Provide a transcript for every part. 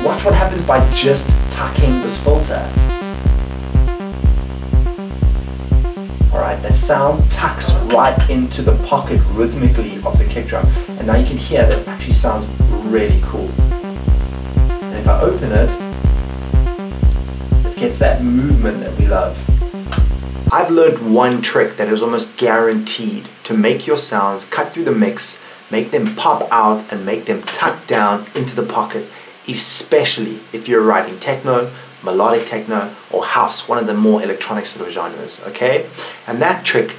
watch what happens by just tucking this filter. Alright, the sound tucks right into the pocket rhythmically of the kick drum. And now you can hear that it actually sounds really cool. And if I open it, it gets that movement that we love. I've learned one trick that is almost guaranteed to make your sounds cut through the mix, make them pop out and make them tuck down into the pocket, especially if you're writing techno, melodic techno, or house, one of the more electronic sort of genres, okay? And that trick.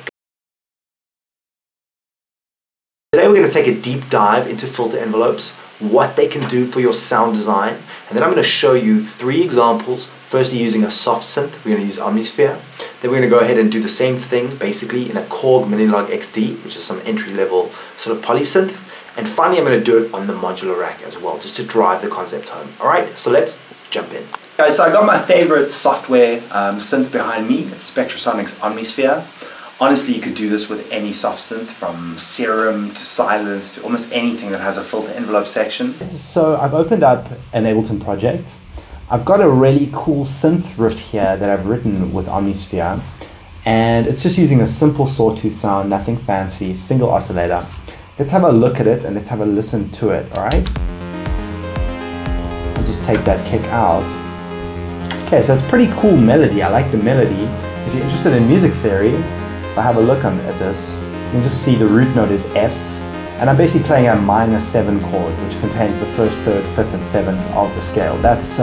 Today we're going to take a deep dive into filter envelopes, what they can do for your sound design, and then I'm going to show you 3 examples. Firstly, using a soft synth, we're going to use Omnisphere. Then we're going to go ahead and do the same thing, basically in a Korg Minilog XD, which is some entry-level sort of polysynth. And finally, I'm going to do it on the modular rack as well, just to drive the concept home. All right, so let's jump in. Guys, so I got my favorite software synth behind me. It's Spectrasonics Omnisphere. Honestly, you could do this with any soft synth, from Serum to Silent to almost anything that has a filter envelope section. So I've opened up an Ableton project. I've got a really cool synth riff here that I've written with Omnisphere, and it's just using a simple sawtooth sound, nothing fancy, single oscillator. Let's have a look at it and let's have a listen to it, all right? I'll just take that kick out. Okay, so it's a pretty cool melody. I like the melody. If you're interested in music theory, if I have a look at this, you can just see the root note is F, and I'm basically playing a minor 7 chord, which contains the 1st, 3rd, 5th, and 7th of the scale. That's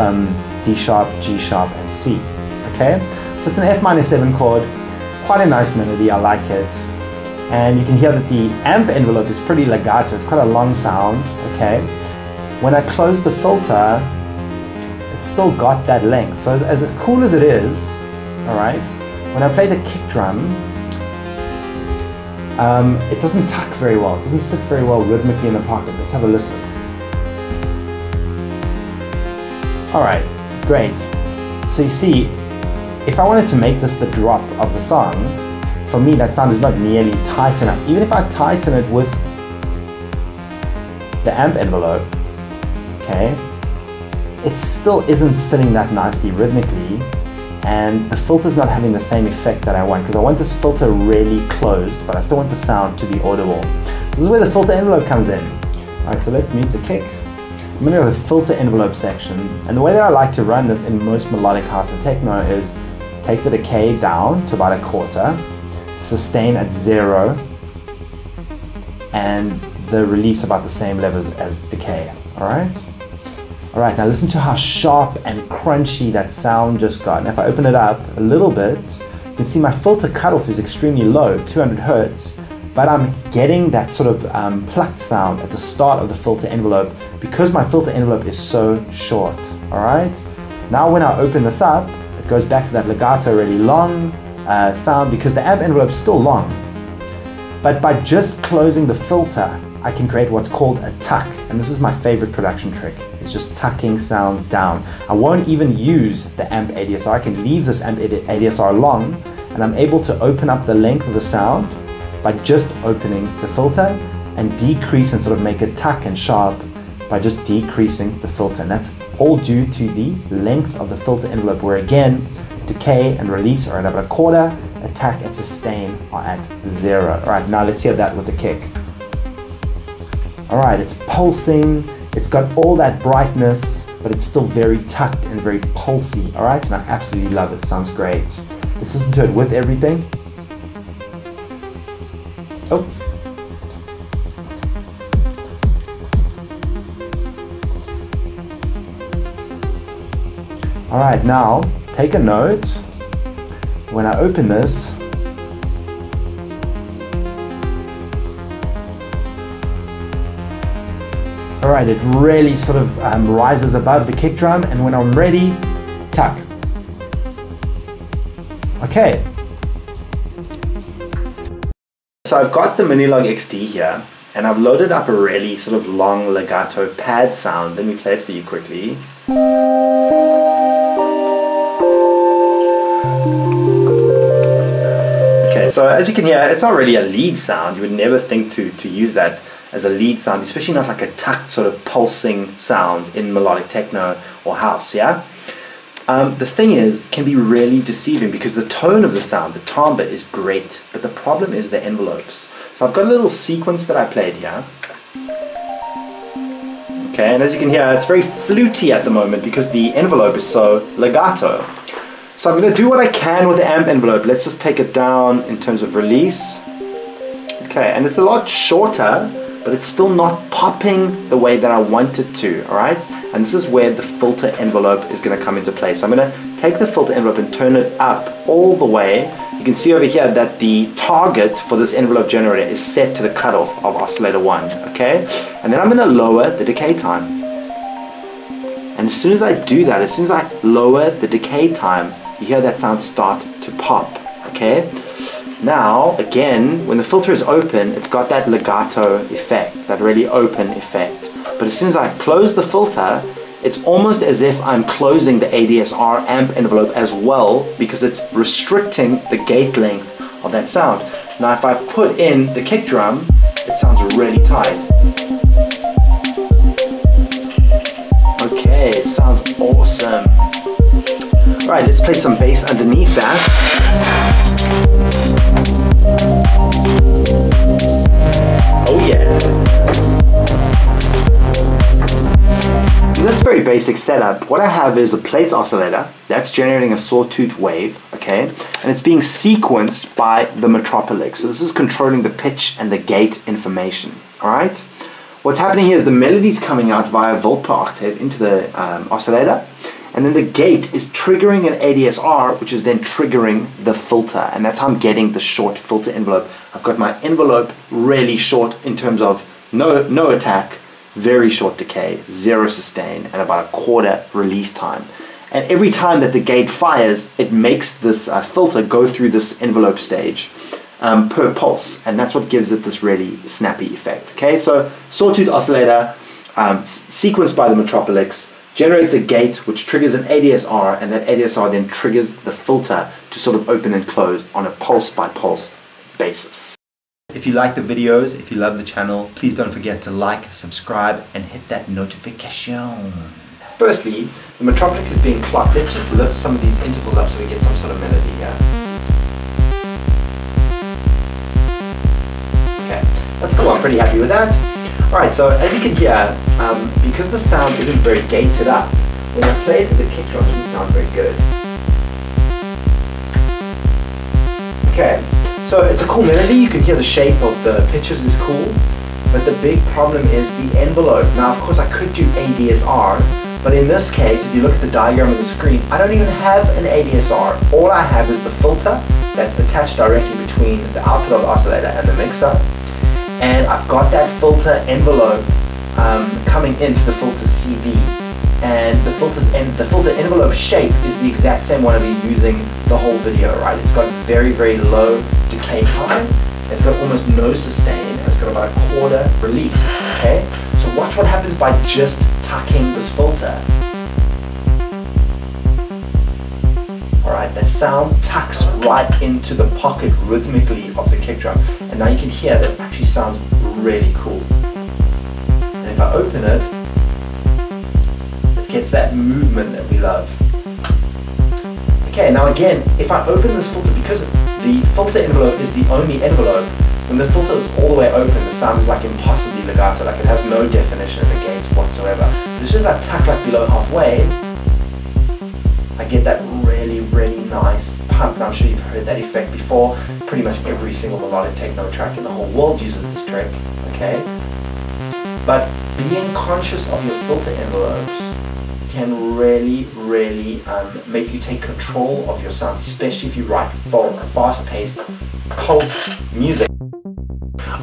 D sharp, G sharp, and C. Okay, so it's an F minor 7 chord. Quite a nice melody. I like it. And you can hear that the amp envelope is pretty legato. It's quite a long sound. Okay, when I close the filter, it's still got that length. So as cool as it is, all right, when I play the kick drum, it doesn't tuck very well. It doesn't sit very well rhythmically in the pocket. Let's have a listen. All right, great. So you see, if I wanted to make this the drop of the song, for me that sound is not nearly tight enough. Even if I tighten it with the amp envelope, okay, it still isn't sitting that nicely rhythmically, and the filter's not having the same effect that I want, because I want this filter really closed, but I still want the sound to be audible. This is where the filter envelope comes in. All right, so let's mute the kick. I'm going to go to the filter envelope section, and the way that I like to run this in most melodic house and techno is take the decay down to about 1/4, sustain at 0, and the release about the same level as decay. All right? All right, now listen to how sharp and crunchy that sound just got. And if I open it up a little bit, you can see my filter cutoff is extremely low, 200 Hertz, but I'm getting that sort of plucked sound at the start of the filter envelope because my filter envelope is so short, all right? Now when I open this up, it goes back to that legato, really long sound because the amp envelope is still long. But by just closing the filter, I can create what's called a tuck, and this is my favorite production trick. It's just tucking sounds down. I won't even use the amp ADSR. I can leave this amp ADSR long, and I'm able to open up the length of the sound by just opening the filter and decrease and sort of make it tuck and sharp by just decreasing the filter. And that's all due to the length of the filter envelope, where again, decay and release are at about 1/4, attack and sustain are at 0. All right, now let's hear that with the kick. All right, it's pulsing, it's got all that brightness, but it's still very tucked and very pulsy, all right? And I absolutely love it, sounds great. Let's listen to it with everything. Oh. All right, now take a note. When I open this, all right, it really sort of rises above the kick drum, and when I'm ready, tuck. Okay. So I've got the Minilog XD here, and I've loaded up a really sort of long legato pad sound. Let me play it for you quickly. Okay, so as you can hear, it's not really a lead sound. You would never think to use that as a lead sound, especially not like a tucked sort of pulsing sound in melodic techno or house, yeah? The thing is, it can be really deceiving because the tone of the sound, the timbre is great, but the problem is the envelopes. So I've got a little sequence that I played here. Okay, and as you can hear, it's very fluty at the moment because the envelope is so legato. So I'm going to do what I can with the amp envelope. Let's just take it down in terms of release. Okay, and it's a lot shorter, but it's still not popping the way that I want it to, alright? And this is where the filter envelope is going to come into play. So I'm going to take the filter envelope and turn it up all the way. You can see over here that the target for this envelope generator is set to the cutoff of oscillator 1, okay? And then I'm going to lower the decay time. And as soon as I do that, as soon as I lower the decay time, you hear that sound start to pop, okay? Now, again, when the filter is open, it's got that legato effect, that really open effect. But as soon as I close the filter, it's almost as if I'm closing the ADSR amp envelope as well, because it's restricting the gate length of that sound. Now, if I put in the kick drum, it sounds really tight. Okay, it sounds awesome. Alright, let's play some bass underneath that. Oh yeah. In this very basic setup, what I have is a plates oscillator that's generating a sawtooth wave, okay? And it's being sequenced by the Metropolix. So this is controlling the pitch and the gate information, alright? What's happening here is the melody's coming out via volt per octave into the oscillator, and then the gate is triggering an ADSR, which is then triggering the filter, and that's how I'm getting the short filter envelope. I've got my envelope really short in terms of no attack, very short decay, 0 sustain, and about a quarter release time. And every time that the gate fires, it makes this filter go through this envelope stage per pulse, and that's what gives it this really snappy effect. Okay, so sawtooth oscillator, sequenced by the Metropolix, generates a gate which triggers an ADSR, and that ADSR then triggers the filter to sort of open and close on a pulse by pulse basis. If you like the videos, if you love the channel, please don't forget to like, subscribe, and hit that notification. Firstly, the Metropolix is being clocked. Let's just lift some of these intervals up so we get some sort of melody here. Okay, that's cool. I'm pretty happy with that. Alright, so as you can hear, because the sound isn't very gated up, when I play it with the kick drum, it doesn't sound very good. Okay, so it's a cool melody. You can hear the shape of the pitches is cool, but the big problem is the envelope. Now, of course, I could do ADSR, but in this case, if you look at the diagram on the screen, I don't even have an ADSR. All I have is the filter that's attached directly between the output of the oscillator and the mixer. And I've got that filter envelope coming into the filter CV, and the filter envelope shape is the exact same one I'll be using the whole video, right? It's got very, very low decay time, it's got almost no sustain, and it's got about a quarter release, okay? So watch what happens by just tucking this filter. Alright, the sound tucks right into the pocket rhythmically of the kick drum, and now you can hear that it actually sounds really cool. And if I open it, it gets that movement that we love. Okay, now again, if I open this filter, because the filter envelope is the only envelope, when the filter is all the way open, the sound is like impossibly legato, like it has no definition in the gates whatsoever. But as soon as I tuck like below halfway, I get that really, really nice pump, and I'm sure you've heard that effect before. Pretty much every single melodic techno track in the whole world uses this trick, okay? But being conscious of your filter envelopes can really, really make you take control of your sounds, especially if you write fast-paced, pulsed music.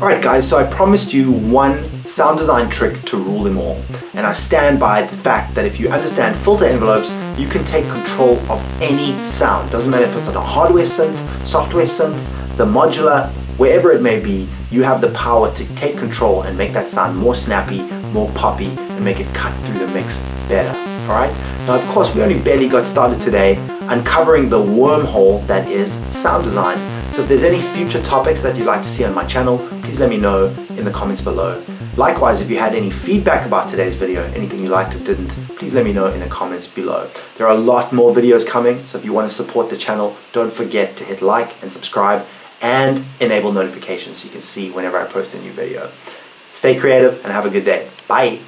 Alright guys, so I promised you one sound design trick to rule them all, and I stand by the fact that if you understand filter envelopes, you can take control of any sound. Doesn't matter if it's on a hardware synth, software synth, the modular, wherever it may be, you have the power to take control and make that sound more snappy, more poppy, and make it cut through the mix better. Alright? Now of course we only barely got started today uncovering the wormhole that is sound design. So if there's any future topics that you'd like to see on my channel, please let me know in the comments below. Likewise, if you had any feedback about today's video, anything you liked or didn't, please let me know in the comments below. There are a lot more videos coming, so if you want to support the channel, don't forget to hit like and subscribe and enable notifications so you can see whenever I post a new video. Stay creative and have a good day. Bye.